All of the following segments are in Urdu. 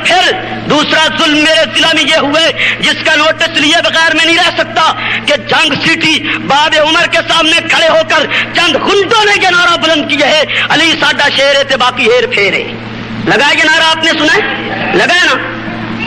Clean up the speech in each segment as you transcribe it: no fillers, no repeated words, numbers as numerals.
پھر دوسرا ظلم میرے ضلع میں یہ ہوئے جس کا نوٹس لیے بغیر میں نہیں رہ سکتا کہ جنگ سٹی باب عمر کے سامنے کھڑے ہو کر چند گنڈوں نے یہ نعرہ بلند کیا ہے، علی ساڈا شیر ہے تے باقی ہیر پھیرے. لگائے یہ نعرہ آپ نے سنا ہے؟ لگائے نا؟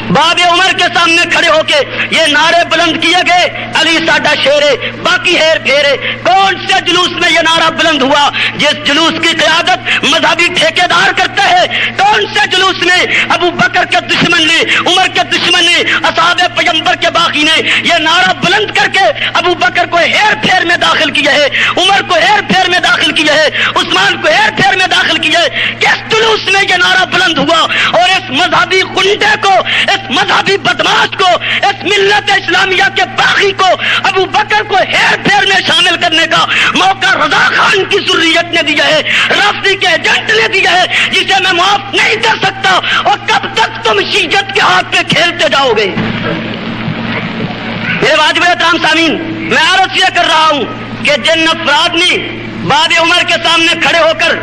باب عمر کے سامنے کھڑے ہو کے یہ نعرے بلند کیے گئے، علی ساڈا شیر ہے باقی ہیر پھیرے. کون سے جلوس میں یہ نعرہ بلند ہوا جس جلوس کی قیادت مذہبی ٹھیکیدار کرتا ہے؟ کون سے جلوس میں ابو بکر کے دشمن نے، عمر کے دشمن نے، اصحاب پیغمبر کے باغی نے یہ نعرہ بلند کر کے ابو بکر کو ہیر پھیر میں داخل کیا ہے، عمر کو ہیر پھیر میں داخل کیا ہے، عثمان کو ہیر پھیر میں داخل کیا ہے؟ کس جلوس میں یہ نعرہ بلند ہوا؟ اور اس مذہبی گنڈے کو، اس مذہبی بدماش کو، اس ملت اسلامیہ کے باغی کو ابو بکر کو ہیر پھیر میں شامل کرنے کا موقع رضا خان کی ذریت نے دیا ہے، رافضی کے ایجنٹ نے دیا ہے، جسے میں معاف نہیں کر سکتا. اور کب تک تم شیعت کے ہاتھ پہ کھیلتے جاؤ گے؟ میرے واجب احترام سامعین، میں عرض یہ کر رہا ہوں کہ جن افراد نے باب عمر کے سامنے کھڑے ہو کر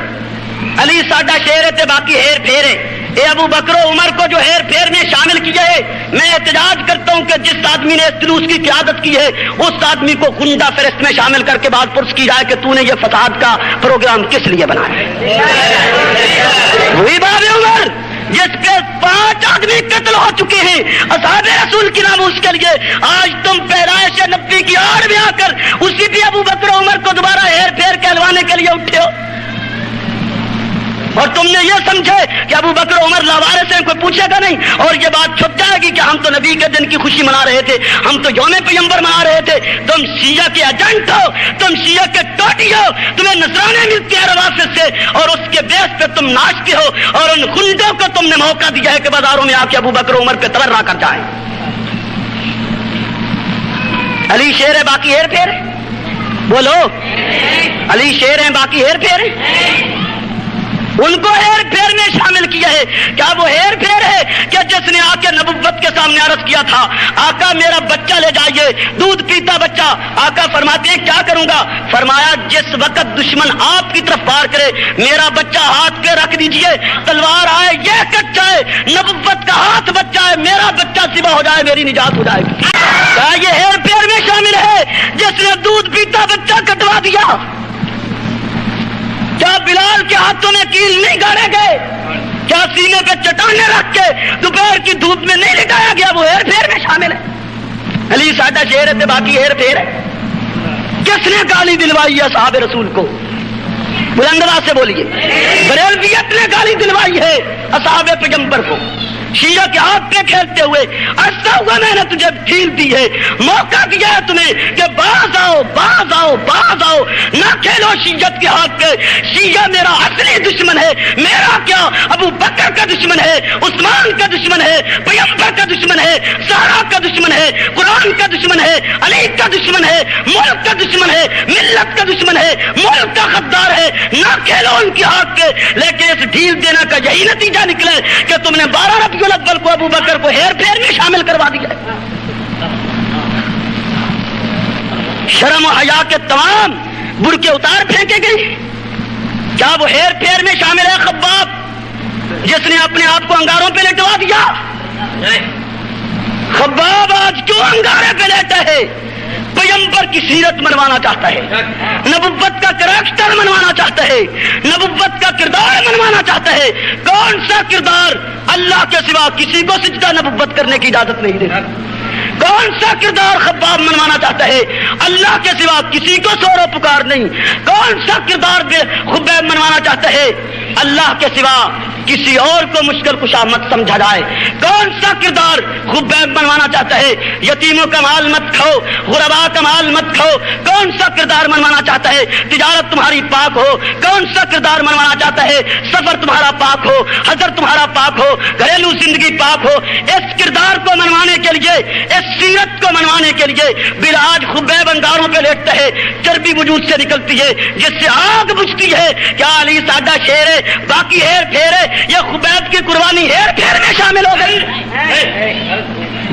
علی ساڈا شیر ہے باقی ہیر پھیرے، اے ابو بکر و عمر کو جو ہیر پھیر میں شامل کیا ہے، میں احتجاج کرتا ہوں کہ جس آدمی نے اس جلوس کی قیادت کی ہے اس آدمی کو گنڈا فہرست میں شامل کر کے بعد پرس کی جائے کہ تو نے یہ فساد کا پروگرام کس لیے بنایا ہے. وہی باب عمر جس کے 5 آدمی قتل ہو چکے ہیں اصحاب رسول کی ناموس کے لیے، آج تم پیدائش نبی کی آڑ میں آ کر اسی بھی ابو بکر و عمر کو دوبارہ ہیر پھیر کہلوانے کے لیے اٹھے ہو. اور تم نے یہ سمجھے کہ ابو بکر عمر لاوارث ہیں، کوئی پوچھے گا نہیں، اور یہ بات چھپ جائے گی کہ ہم تو نبی کے دن کی خوشی منا رہے تھے، ہم تو یوم پیغمبر منا رہے تھے. تم شیعہ کے ایجنٹ ہو، تم شیعہ کے ٹوٹی ہو، تمہیں نذرانے ملتے ہیں روافض سے، اور اس کے بیس پہ تم ناچتے ہو، اور ان گنڈوں کو تم نے موقع دیا ہے کہ بازاروں میں آ کے ابو بکر عمر پہ تبرہ کر جائیں. علی شیر ہے باقی ہیر پھیر، بولو علی شیر ہیں باقی ہیر پھیر. ان کو ہیر پھیر میں شامل کیا ہے. کیا وہ ہیر پھیر ہے کہ جس نے آ کے نبوت کے سامنے عرض کیا تھا آقا میرا بچہ لے جائیے، دودھ پیتا بچہ؟ آقا فرماتے ہیں کیا کروں گا؟ فرمایا جس وقت دشمن آپ کی طرف وار کرے میرا بچہ ہاتھ پہ رکھ دیجئے، تلوار آئے یہ کٹ جائے، نبوت کا ہاتھ بچہ ہے، میرا بچہ سوا ہو جائے، میری نجات ہو جائے گی. کیا یہ ہیر پھیر میں شامل ہے جس نے دودھ پیتا بچہ کٹوا دیا؟ کیا بلال کے ہاتھوں میں کیل نہیں گاڑے گئے؟ کیا سینے پہ چٹانیں رکھ کے دوپہر کی دھوپ میں نہیں لٹایا گیا؟ وہ ہیر پھیر میں شامل ہے. علی ساڈا شیر ہے باقی ہیر پھیر ہے. کس نے گالی دلوائی ہے صحابہ رسول کو؟ بلند آواز سے بولیے. بریلویت نے گالی دلوائی ہے اصحاب پیغمبر کو، شیعہ کے ہاتھ پہ کھیلتے ہوئے. ایسا ہوا میں نے تجھے ڈھیل دی ہے، موقع دیا ہے تمہیں کہ باز آؤ باز آؤ باز آؤ، نہ کھیلو شیعت کے ہاتھ پہ. شیعہ میرا اصلی دشمن ہے. میرا کیا ابو بکر کا دشمن ہے، عثمان کا دشمن ہے، پیغمبر کا دشمن ہے، زہرا کا دشمن ہے، قرآن کا دشمن ہے، علی کا دشمن ہے، ملک کا دشمن ہے، ملت کا دشمن ہے، ملک کا غدار ہے. نہ کھیلو ان کے ہاتھ پہ. لیکن اس ڈھیل دینے کا یہی نتیجہ نکلے کہ تم نے 12 ربیع الاول کو ابو بکر کو ہیر پھیر میں شامل کروا دیا. شرم و حیا کے تمام برقع اتار پھینکے گئے. کیا وہ ہیر پھیر میں شامل ہے خباب جس نے اپنے آپ کو انگاروں پہ لٹوا دیا؟ خباب آج کیوں انگارے پہ لیٹا ہے؟ پیغمبر کی سیرت منوانا چاہتا ہے، نبوت کا کریکٹر منوانا چاہتا ہے، نبوت کا کردار منوانا چاہتا ہے. کون سا کردار اللہ کے سوا کسی کو سجدہ نبوت کرنے کی اجازت نہیں دیتا؟ کون سا کردار خباب منوانا چاہتا ہے؟ اللہ کے سوا کسی کو سور و پکار نہیں. کون سا کردار خبیب منوانا چاہتا ہے؟ اللہ کے سوا کسی اور کو مشکل کشا مت سمجھا جائے. کون سا کردار خبیب منوانا چاہتا ہے؟ یتیموں کا مال مت کھاؤ، غرباء کا مال مت کھاؤ. کون سا کردار منوانا چاہتا ہے؟ تجارت تمہاری پاک ہو. کون سا کردار منوانا چاہتا ہے؟ سفر تمہارا پاک ہو، حضر تمہارا پاک ہو، گھریلو زندگی پاک ہو. اس کردار کو منوانے کے لیے، اس سیرت کو منوانے کے لیے بلاج خبیب انگاروں پہ لیٹتا ہے، چربی وجود سے نکلتی ہے جس سے آگ بجھتی ہے. کیا علی ساڈا شیر ہے باقی ہیر پھیر ہے؟ یہ خبیب کی قربانی ہیر پھیر میں شامل ہو گئی.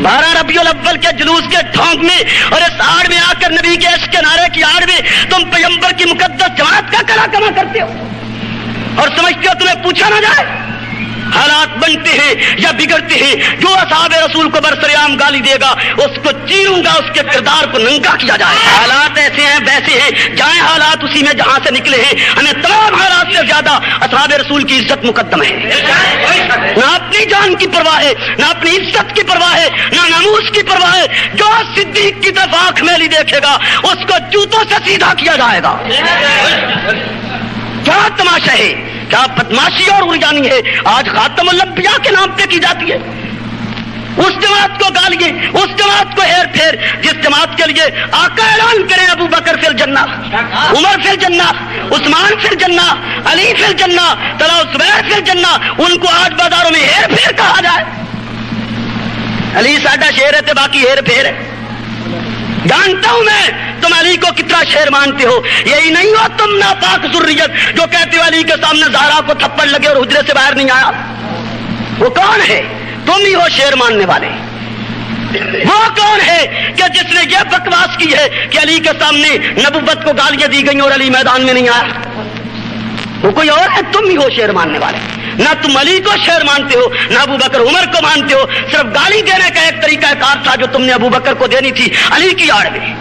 12 ربیع الاول کے جلوس کے ٹھونک میں اور اس آڑ میں آ کر نبی کے عشق کے نعرے کی آڑ میں تم پیغمبر کی مقدس جماعت کا کلا کما کرتے ہو اور سمجھتے ہو تمہیں پوچھا نہ جائے. حالات بنتے ہیں یا بگڑتے ہیں، جو اصحاب رسول کو برسریام گالی دے گا اس کو چیروں گا، اس کے کردار کو ننگا کیا جائے. حالات ایسے ہیں ویسے ہیں، جائیں حالات اسی میں جہاں سے نکلے ہیں. ہمیں تمام حالات سے زیادہ اصحاب رسول کی عزت مقدم ہے. نہ اپنی جان کی پرواہ ہے، نہ اپنی عزت کی پرواہ ہے، نہ ناموس کی پرواہ ہے. جو صدیق کی طرف آنکھ میلی دیکھے گا اس کو جوتوں سے سیدھا کیا جائے گا. کیا تماشا ہے، کیا بدماشی اور اڑجانی ہے آج خاتم الانبیاء کے نام پہ کی جاتی ہے. اس جماعت کو گالیے، اس جماعت کو ہیر پھیر جس جماعت کے لیے آقا اعلان کریں ابو بکر فی الجنہ، عمر فی الجنہ، عثمان فی الجنہ، علی فی الجنہ، طلحہ زبیر فی الجنہ، ان کو آج بازاروں میں ہیر پھیر کہا جائے. علی ساڈا شیر ہے تو باقی ہیر پھیر ہے. جانتا ہوں میں تم علی کو کتنا شیر مانتے ہو. یہی نہیں ہو تم ناپاک ذریت جو کہتے ہو علی کے سامنے زہرا کو تھپڑ لگے اور حجرے سے باہر نہیں آیا. وہ کون ہے؟ تم ہی ہو شیر ماننے والے. وہ کون ہے کہ جس نے یہ بکواس کی ہے کہ علی کے سامنے نبوت کو گالیاں دی گئی اور علی میدان میں نہیں آیا؟ وہ کوئی اور ہے؟ تم ہی ہو شیر ماننے والے. نہ تم علی کو شیر مانتے ہو، نہ ابو بکر عمر کو مانتے ہو. صرف گالی دینے کا ایک طریقہ کار تھا جو تم نے ابو بکر کو دینی تھی علی کی آڑ میں.